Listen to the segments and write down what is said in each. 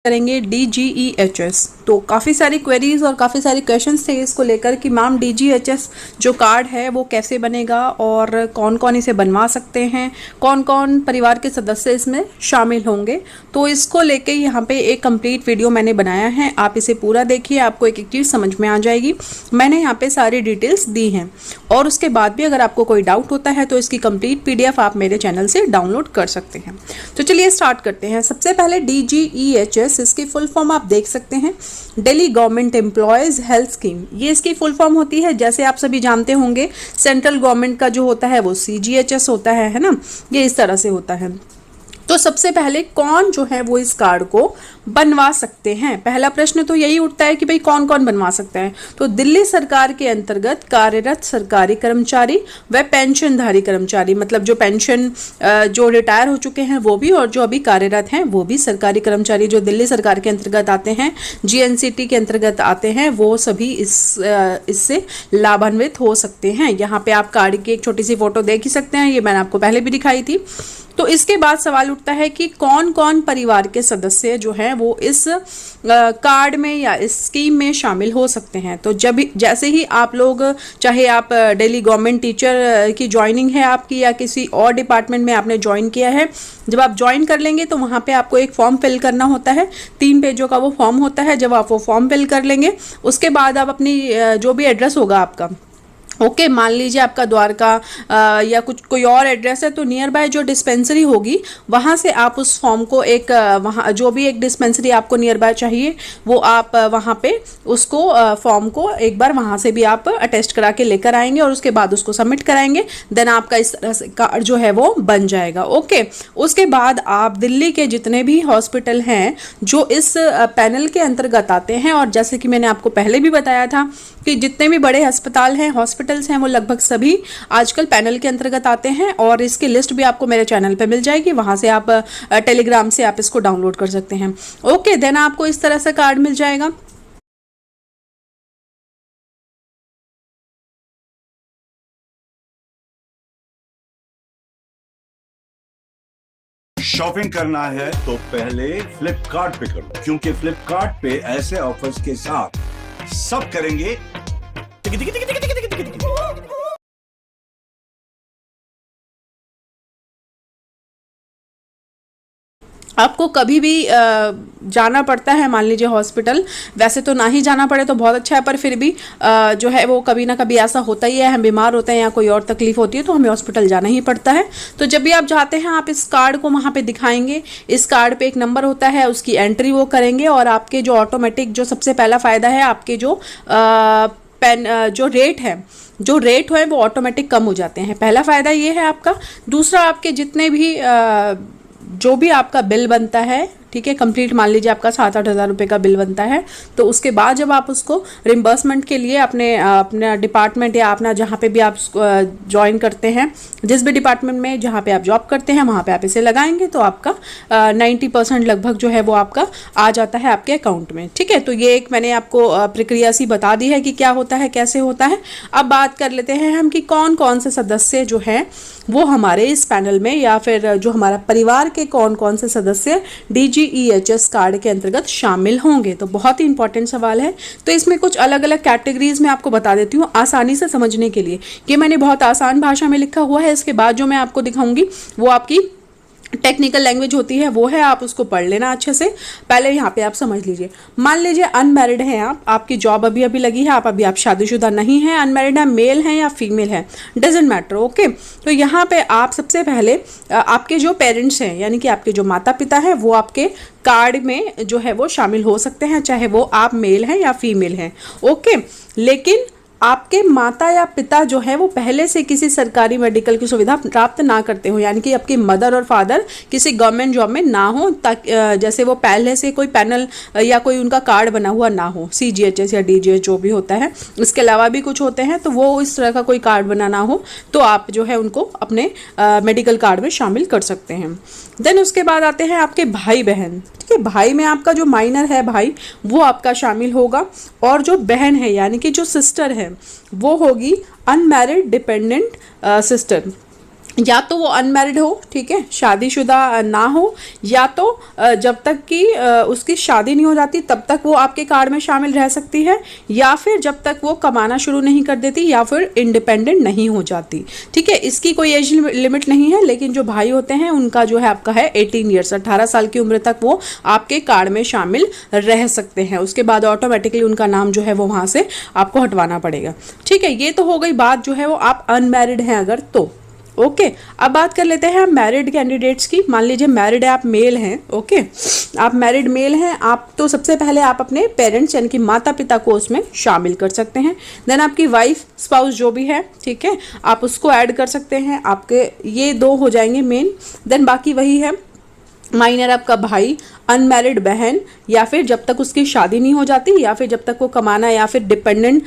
करेंगे DGEHS। तो काफ़ी सारी क्वेरीज और काफ़ी सारे क्वेश्चंस थे इसको लेकर कि मैम DGEHS जो कार्ड है वो कैसे बनेगा और कौन कौन इसे बनवा सकते हैं, कौन कौन परिवार के सदस्य इसमें शामिल होंगे। तो इसको लेके यहाँ पे एक कंप्लीट वीडियो मैंने बनाया है, आप इसे पूरा देखिए, आपको एक एक चीज़ समझ में आ जाएगी। मैंने यहाँ पे सारी डिटेल्स दी हैं और उसके बाद भी अगर आपको कोई डाउट होता है तो इसकी कंप्लीट PDF आप मेरे चैनल से डाउनलोड कर सकते हैं। तो चलिए स्टार्ट करते हैं। सबसे पहले DGEHS, इसकी फुल फॉर्म आप देख सकते हैं, Delhi government employees health scheme, ये इसकी फुल फॉर्म होती है। जैसे आप सभी जानते होंगे सेंट्रल गवर्नमेंट का जो होता है वो CGHS होता है ना, ये इस तरह से होता है। तो सबसे पहले कौन जो है वो इस कार्ड को बनवा सकते हैं, पहला प्रश्न तो यही उठता है कि भाई कौन कौन बनवा सकते हैं। तो दिल्ली सरकार के अंतर्गत कार्यरत सरकारी कर्मचारी व पेंशनधारी कर्मचारी, मतलब जो पेंशन जो रिटायर हो चुके हैं वो भी और जो अभी कार्यरत हैं वो भी सरकारी कर्मचारी जो दिल्ली सरकार के अंतर्गत आते हैं, GNCT के अंतर्गत आते हैं, वो सभी इससे लाभान्वित हो सकते हैं। यहाँ पे आप कार्ड की एक छोटी सी फोटो देख ही सकते हैं, ये मैंने आपको पहले भी दिखाई थी। तो इसके बाद सवाल उठता है कि कौन कौन परिवार के सदस्य जो हैं वो इस कार्ड में या इस स्कीम में शामिल हो सकते हैं। तो जैसे ही आप लोग, चाहे आप दिल्ली गवर्नमेंट टीचर की ज्वाइनिंग है आपकी या किसी और डिपार्टमेंट में आपने ज्वाइन किया है, जब आप ज्वाइन कर लेंगे तो वहाँ पे आपको एक फॉर्म फिल करना होता है, 3 पेजों का वो फॉर्म होता है। जब आप वो फॉर्म फिल कर लेंगे उसके बाद आप अपनी जो भी एड्रेस होगा आपका, ओके मान लीजिए आपका द्वारका या कुछ कोई और एड्रेस है, तो नियर बाय जो डिस्पेंसरी होगी वहाँ से आप उस फॉर्म को एक वहाँ जो भी एक डिस्पेंसरी आपको नियर बाय चाहिए वो आप वहाँ पे उसको फॉर्म को एक बार वहाँ से भी आप अटेस्ट करा के लेकर आएंगे और उसके बाद उसको सबमिट कराएंगे। देन आपका इस तरह से कार्ड जो है वो बन जाएगा। ओके, उसके बाद आप दिल्ली के जितने भी हॉस्पिटल हैं जो इस पैनल के अंतर्गत आते हैं, और जैसे कि मैंने आपको पहले भी बताया था कि जितने भी बड़े अस्पताल हैं, हॉस्पिटल्स हैं, वो लगभग सभी आजकल पैनल के अंतर्गत आते हैं और इसकी लिस्ट भी आपको मेरे चैनल पे मिल जाएगी, वहां से आप टेलीग्राम से आप इसको डाउनलोड कर सकते हैं। ओके, देन आपको इस तरह से कार्ड मिल जाएगा। शॉपिंग करना है तो पहले फ्लिपकार्ट पे करो, क्योंकि फ्लिपकार्ट पे ऐसे ऑफर्स के साथ सब करेंगे। आपको कभी भी जाना पड़ता है मान लीजिए हॉस्पिटल, वैसे तो ना ही जाना पड़े तो बहुत अच्छा है, पर फिर भी जो है वो कभी ना कभी ऐसा होता ही है, हम बीमार होते हैं या कोई और तकलीफ होती है तो हमें हॉस्पिटल जाना ही पड़ता है। तो जब भी आप जाते हैं आप इस कार्ड को वहाँ पे दिखाएंगे, इस कार्ड पे एक नंबर होता है, उसकी एंट्री वो करेंगे और आपके जो ऑटोमेटिक जो सबसे पहला फ़ायदा है, आपके जो जो रेट है वो ऑटोमेटिक कम हो जाते हैं। पहला फ़ायदा ये है आपका। दूसरा, आपके जितने भी जो भी आपका बिल बनता है, ठीक है, कंप्लीट मान लीजिए आपका 7-8 हज़ार रुपये का बिल बनता है, तो उसके बाद जब आप उसको रिम्बर्समेंट के लिए अपने डिपार्टमेंट या अपना जहाँ पे भी आप ज्वाइन करते हैं, जिस भी डिपार्टमेंट में जहाँ पे आप जॉब करते हैं वहाँ पे आप इसे लगाएंगे तो आपका 90% लगभग जो है वो आपका आ जाता है आपके अकाउंट में। ठीक है, तो ये एक मैंने आपको प्रक्रिया सी बता दी है कि क्या होता है, कैसे होता है। अब बात कर लेते हैं हम कि कौन कौन से सदस्य जो हैं वो हमारे इस पैनल में, या फिर जो हमारा परिवार के कौन कौन से सदस्य DGEHS कार्ड के अंतर्गत शामिल होंगे। तो बहुत ही इंपॉर्टेंट सवाल है। तो इसमें कुछ अलग अलग कैटेगरीज में आपको बता देती हूँ आसानी से समझने के लिए। ये मैंने बहुत आसान भाषा में लिखा हुआ है, इसके बाद जो मैं आपको दिखाऊंगी वो आपकी टेक्निकल लैंग्वेज होती है, वो है, आप उसको पढ़ लेना अच्छे से। पहले यहाँ पे आप समझ लीजिए, मान लीजिए अनमैरिड हैं आप, आपकी जॉब अभी अभी लगी है, आप शादीशुदा नहीं हैं, अनमैरिड हैं, मेल हैं या फीमेल हैं, डजेंट मैटर। ओके, तो यहाँ पे आप सबसे पहले आपके जो पेरेंट्स हैं यानी कि आपके जो माता पिता हैं वो आपके कार्ड में जो है वो शामिल हो सकते हैं, चाहे वो आप मेल हैं या फीमेल हैं। ओके, लेकिन आपके माता या पिता जो है वो पहले से किसी सरकारी मेडिकल की सुविधा प्राप्त ना करते हो, यानी कि आपकी मदर और फादर किसी गवर्नमेंट जॉब में ना हो, जैसे वो पहले से कोई पैनल या कोई उनका कार्ड बना हुआ ना हो, CGHS या DGS जो भी होता है, इसके अलावा भी कुछ होते हैं, तो वो इस तरह का कोई कार्ड बनाना हो तो आप जो है उनको अपने मेडिकल कार्ड में शामिल कर सकते हैं। देन उसके बाद आते हैं आपके भाई बहन। ठीक है, भाई में आपका जो माइनर है भाई वो आपका शामिल होगा, और जो बहन है यानी कि जो सिस्टर है वो होगी अनमैरिड डिपेंडेंट सिस्टर। या तो वो अनमैरिड हो, ठीक है, शादीशुदा ना हो, या तो जब तक कि उसकी शादी नहीं हो जाती तब तक वो आपके कार्ड में शामिल रह सकती है, या फिर जब तक वो कमाना शुरू नहीं कर देती, या फिर इंडिपेंडेंट नहीं हो जाती, ठीक है। इसकी कोई एज लिमिट नहीं है, लेकिन जो भाई होते हैं उनका जो है आपका है 18 ईयर्स, 18 साल की उम्र तक वो आपके कार्ड में शामिल रह सकते हैं। उसके बाद ऑटोमेटिकली उनका नाम जो है वो वहाँ से आपको हटवाना पड़ेगा, ठीक है। ये तो हो गई बात जो है वो आप अनमैरिड हैं अगर तो। ओके अब बात कर लेते हैं हम मैरिड कैंडिडेट्स की। मान लीजिए मैरिड है, आप मेल हैं, ओके आप मैरिड मेल हैं, आप तो सबसे पहले आप अपने पेरेंट्स यानी कि माता पिता को उसमें शामिल कर सकते हैं। देन आपकी वाइफ स्पाउस जो भी है, ठीक है, आप उसको ऐड कर सकते हैं। आपके ये दो हो जाएंगे मेन। देन बाकी वही है माइनर आपका भाई, अनमैरिड बहन, या फिर जब तक उसकी शादी नहीं हो जाती, या फिर जब तक वो कमाना, या फिर डिपेंडेंट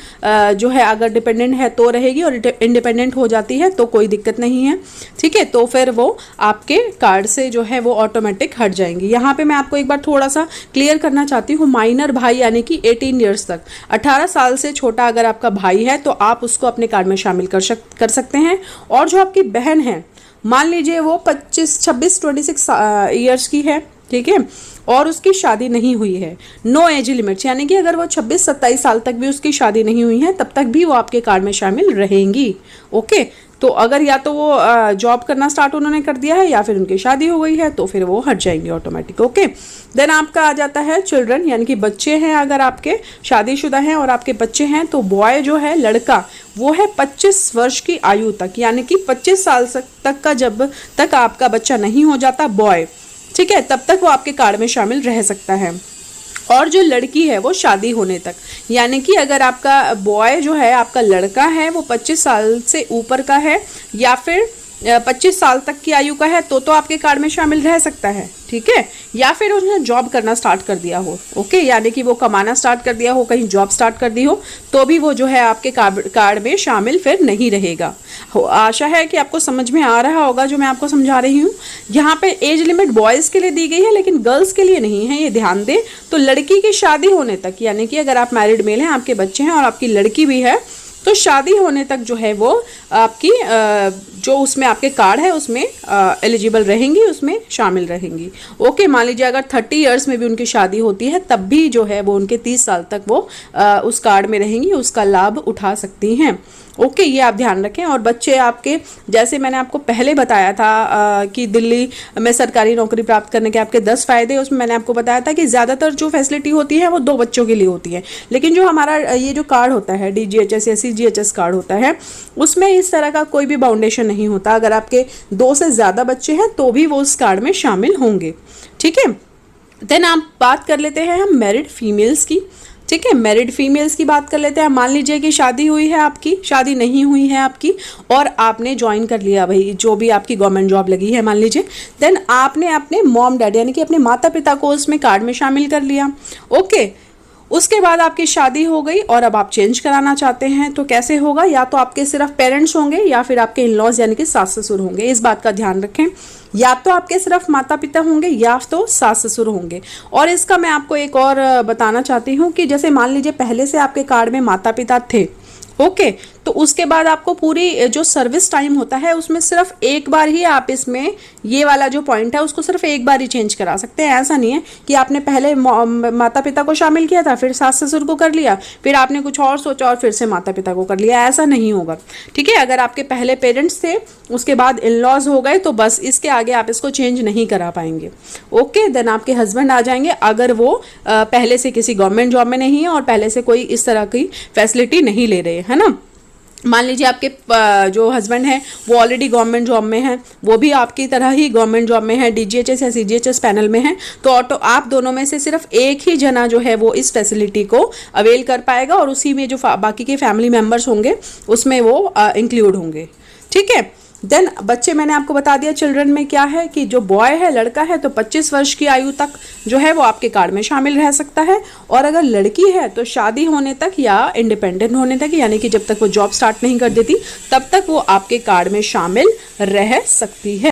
जो है, अगर डिपेंडेंट है तो रहेगी और इंडिपेंडेंट हो जाती है तो कोई दिक्कत नहीं है, ठीक है। तो फिर वो आपके कार्ड से जो है वो ऑटोमेटिक हट जाएंगी। यहाँ पे मैं आपको एक बार थोड़ा सा क्लियर करना चाहती हूँ, माइनर भाई यानी कि 18 ईयर्स तक, 18 साल से छोटा अगर आपका भाई है तो आप उसको अपने कार्ड में शामिल कर सकते हैं। और जो आपकी बहन है, मान लीजिए वो 26 ईयर्स की है, ठीक है, और उसकी शादी नहीं हुई है, नो एज लिमिट्स, यानी कि अगर वो 26-27 साल तक भी उसकी शादी नहीं हुई है तब तक भी वो आपके कार्ड में शामिल रहेंगी, ओके। तो अगर या तो वो जॉब करना स्टार्ट उन्होंने कर दिया है या फिर उनकी शादी हो गई है तो फिर वो हट जाएंगे ऑटोमेटिक, ओके। देन आपका आ जाता है चिल्ड्रन यानी कि बच्चे हैं, अगर आपके शादीशुदा हैं और आपके बच्चे हैं तो बॉय जो है, लड़का, वो है 25 वर्ष की आयु तक, यानी कि 25 साल तक का जब तक आपका बच्चा नहीं हो जाता बॉय, ठीक है, तब तक वो आपके कार्ड में शामिल रह सकता है। और जो लड़की है वो शादी होने तक, यानी कि अगर आपका बॉय जो है, आपका लड़का है, वो 25 साल से ऊपर का है या फिर 25 साल तक की आयु का है तो आपके कार्ड में शामिल रह सकता है, ठीक है। या फिर उसने जॉब करना स्टार्ट कर दिया हो, ओके, यानी कि वो कमाना स्टार्ट कर दिया हो, कहीं जॉब स्टार्ट कर दी हो, तो भी वो जो है आपके कार्ड में शामिल फिर नहीं रहेगा। आशा है कि आपको समझ में आ रहा होगा जो मैं आपको समझा रही हूँ। यहाँ पे एज लिमिट बॉयज़ के लिए दी गई है लेकिन गर्ल्स के लिए नहीं है, ये ध्यान दें। तो लड़की की शादी होने तक, यानी कि अगर आप मैरिड मेल हैं, आपके बच्चे हैं और आपकी लड़की भी है, तो शादी होने तक जो है वो आपकी जो उसमें आपके कार्ड है उसमें एलिजिबल रहेंगी, उसमें शामिल रहेंगी, ओके। मान लीजिए अगर 30 इयर्स में भी उनकी शादी होती है तब भी जो है वो उनके 30 साल तक वो उस कार्ड में रहेंगी, उसका लाभ उठा सकती हैं, ओके। ये आप ध्यान रखें। और बच्चे आपके, जैसे मैंने आपको पहले बताया था कि दिल्ली में सरकारी नौकरी प्राप्त करने के आपके 10 फ़ायदे, उसमें मैंने आपको बताया था कि ज़्यादातर जो फैसिलिटी होती है वो 2 बच्चों के लिए होती है, लेकिन जो हमारा ये जो कार्ड होता है DGHS या CGHS कार्ड होता है, उसमें इस तरह का कोई भी बाउंडेशन नहीं होता। अगर आपके 2 से ज़्यादा बच्चे हैं तो भी वो उस कार्ड में शामिल होंगे, ठीक है। देन आप बात कर लेते हैं हम मैरिड फीमेल्स की, ठीक है। मैरिड फीमेल्स की बात कर लेते हैं। मान लीजिए कि शादी हुई है, आपकी शादी नहीं हुई है आपकी, और आपने ज्वाइन कर लिया भाई जो भी आपकी गवर्नमेंट जॉब लगी है मान लीजिए, देन आपने अपने मॉम डैड यानी कि अपने माता पिता को उसमें कार्ड में शामिल कर लिया, ओके। उसके बाद आपकी शादी हो गई और अब आप चेंज कराना चाहते हैं तो कैसे होगा? या तो आपके सिर्फ पेरेंट्स होंगे या फिर आपके इन लॉज यानी कि सास ससुर होंगे, इस बात का ध्यान रखें। या तो आपके सिर्फ माता पिता होंगे या तो सास ससुर होंगे। और इसका मैं आपको एक और बताना चाहती हूँ कि जैसे मान लीजिए पहले से आपके कार्ड में माता पिता थे, ओके, तो उसके बाद आपको पूरी जो सर्विस टाइम होता है उसमें सिर्फ एक बार ही आप इसमें ये वाला जो पॉइंट है उसको सिर्फ एक बार ही चेंज करा सकते हैं। ऐसा नहीं है कि आपने पहले माता पिता को शामिल किया था, फिर सास ससुर को कर लिया, फिर आपने कुछ और सोचा और फिर से माता पिता को कर लिया, ऐसा नहीं होगा, ठीक है। अगर आपके पहले पेरेंट्स थे उसके बाद इन लॉज हो गए तो बस इसके आगे आप इसको चेंज नहीं करा पाएंगे, ओके। देन आपके हस्बैंड आ जाएंगे अगर वो पहले से किसी गवर्नमेंट जॉब में नहीं है और पहले से कोई इस तरह की फैसिलिटी नहीं ले रहे, है ना। मान लीजिए आपके जो हस्बैंड हैं वो ऑलरेडी गवर्नमेंट जॉब में हैं, वो भी आपकी तरह ही गवर्नमेंट जॉब में है, DGHS या CGHS पैनल में है, तो आप दोनों में से सिर्फ एक ही जना जो है वो इस फैसिलिटी को अवेल कर पाएगा और उसी में जो बाकी के फैमिली मेम्बर्स होंगे उसमें वो इंक्लूड होंगे, ठीक है। देन बच्चे मैंने आपको बता दिया चिल्ड्रन में क्या है कि जो बॉय है, लड़का है, तो 25 वर्ष की आयु तक जो है वो आपके कार्ड में शामिल रह सकता है। और अगर लड़की है तो शादी होने तक या इंडिपेंडेंट होने तक, यानी कि जब तक वो जॉब स्टार्ट नहीं कर देती तब तक वो आपके कार्ड में शामिल रह सकती है।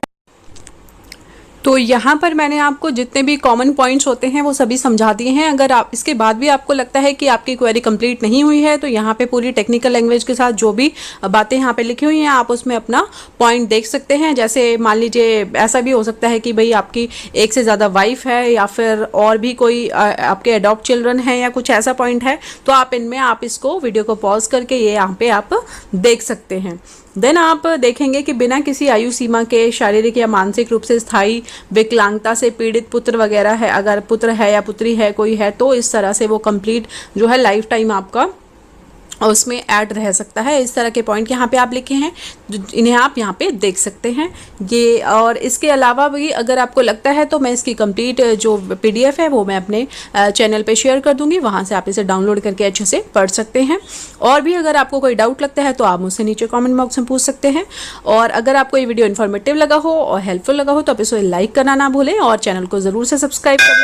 तो यहाँ पर मैंने आपको जितने भी कॉमन पॉइंट्स होते हैं वो सभी समझा दिए हैं। अगर आप इसके बाद भी आपको लगता है कि आपकी क्वेरी कंप्लीट नहीं हुई है तो यहाँ पे पूरी टेक्निकल लैंग्वेज के साथ जो भी बातें यहाँ पे लिखी हुई हैं आप उसमें अपना पॉइंट देख सकते हैं। जैसे मान लीजिए ऐसा भी हो सकता है कि भाई आपकी एक से ज़्यादा वाइफ है या फिर और भी कोई आपके अडॉप्ट चिल्ड्रन है या कुछ ऐसा पॉइंट है, तो आप इनमें आप इसको वीडियो को पॉज करके ये यहाँ पे आप देख सकते हैं। देन आप देखेंगे कि बिना किसी आयु सीमा के शारीरिक या मानसिक रूप से स्थायी विकलांगता से पीड़ित पुत्र वगैरह है, अगर पुत्र है या पुत्री है कोई है, तो इस तरह से वो कंप्लीट जो है लाइफ टाइम आपका उसमें ऐड रह सकता है। इस तरह के पॉइंट यहाँ पे आप लिखे हैं, इन्हें आप यहाँ पे देख सकते हैं ये। और इसके अलावा भी अगर आपको लगता है तो मैं इसकी कंप्लीट जो PDF है वो मैं अपने चैनल पे शेयर कर दूंगी, वहाँ से आप इसे डाउनलोड करके अच्छे से पढ़ सकते हैं। और भी अगर आपको कोई डाउट लगता है तो आप मुझसे नीचे कॉमेंट बॉक्स में पूछ सकते हैं। और अगर आपको ये वीडियो इन्फॉर्मेटिव लगा हो और हेल्पफुल लगा हो तो आप इसे लाइक करना ना भूलें और चैनल को ज़रूर से सब्सक्राइब कर लें।